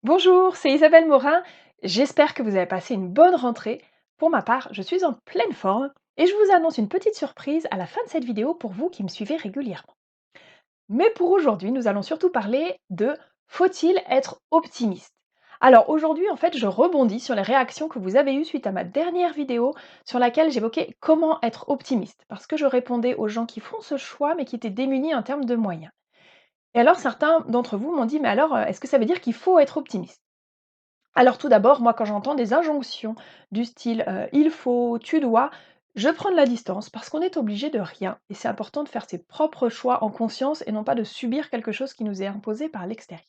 Bonjour, c'est Isabelle Morin. J'espère que vous avez passé une bonne rentrée. Pour ma part, je suis en pleine forme et je vous annonce une petite surprise à la fin de cette vidéo pour vous qui me suivez régulièrement. Mais pour aujourd'hui, nous allons surtout parler de faut-il être optimiste? Alors aujourd'hui, en fait, je rebondis sur les réactions que vous avez eues suite à ma dernière vidéo sur laquelle j'évoquais comment être optimiste, parce que je répondais aux gens qui font ce choix mais qui étaient démunis en termes de moyens. Et alors certains d'entre vous m'ont dit, mais alors, est-ce que ça veut dire qu'il faut être optimiste? Alors tout d'abord, moi quand j'entends des injonctions du style il faut, tu dois, je prends de la distance parce qu'on est obligé de rien et c'est important de faire ses propres choix en conscience et non pas de subir quelque chose qui nous est imposé par l'extérieur.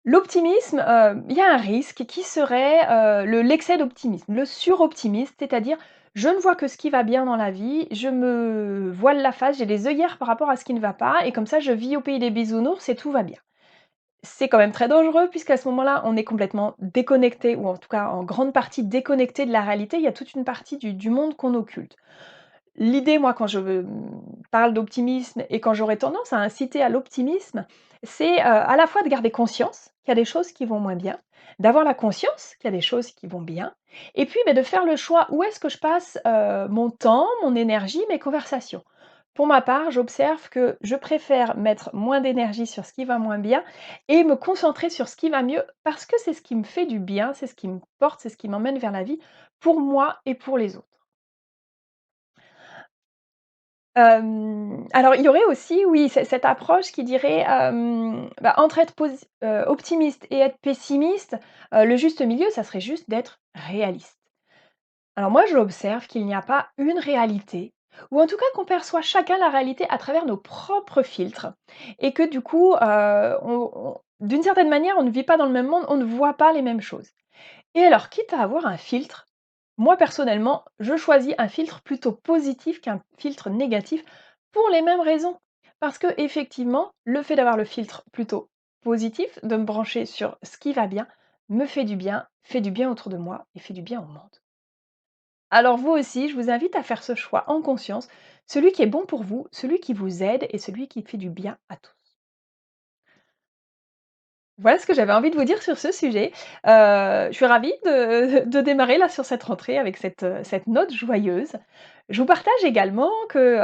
L'optimisme, il y a un risque qui serait l'excès d'optimisme, le suroptimisme, c'est-à-dire je ne vois que ce qui va bien dans la vie, je me voile la face, j'ai des œillères par rapport à ce qui ne va pas et comme ça je vis au pays des bisounours et tout va bien. C'est quand même très dangereux puisqu'à ce moment-là, on est complètement déconnecté ou en tout cas en grande partie déconnecté de la réalité. Il y a toute une partie du monde qu'on occulte. L'idée, moi, quand parle d'optimisme et quand j'aurais tendance à inciter à l'optimisme, c'est, à la fois de garder conscience qu'il y a des choses qui vont moins bien, d'avoir la conscience qu'il y a des choses qui vont bien et puis, beh, de faire le choix où est-ce que je passe, mon temps, mon énergie, mes conversations. Pour ma part, j'observe que je préfère mettre moins d'énergie sur ce qui va moins bien et me concentrer sur ce qui va mieux parce que c'est ce qui me fait du bien, c'est ce qui me porte, c'est ce qui m'emmène vers la vie, pour moi et pour les autres. Alors il y aurait aussi, oui, cette approche qui dirait, bah, entre être optimiste et être pessimiste, le juste milieu, ça serait juste d'être réaliste. Alors moi, j'observe qu'il n'y a pas une réalité, ou en tout cas qu'on perçoit chacun la réalité à travers nos propres filtres et que du coup, d'une certaine manière, on ne vit pas dans le même monde, on ne voit pas les mêmes choses. Et alors, quitte à avoir un filtre, moi personnellement, je choisis un filtre plutôt positif qu'un filtre négatif pour les mêmes raisons. Parce que effectivement, le fait d'avoir le filtre plutôt positif, de me brancher sur ce qui va bien, me fait du bien autour de moi et fait du bien au monde. Alors vous aussi, je vous invite à faire ce choix en conscience, celui qui est bon pour vous, celui qui vous aide et celui qui fait du bien à tous. Voilà ce que j'avais envie de vous dire sur ce sujet. Je suis ravie de démarrer là sur cette rentrée avec cette note joyeuse. Je vous partage également que,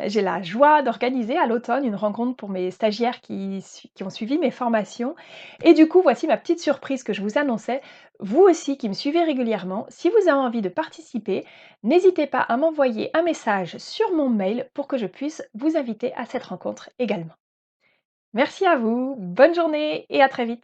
j'ai la joie d'organiser à l'automne une rencontre pour mes stagiaires qui ont suivi mes formations et du coup, voici ma petite surprise que je vous annonçais. Vous aussi qui me suivez régulièrement, si vous avez envie de participer, n'hésitez pas à m'envoyer un message sur mon mail pour que je puisse vous inviter à cette rencontre également. Merci à vous, bonne journée et à très vite.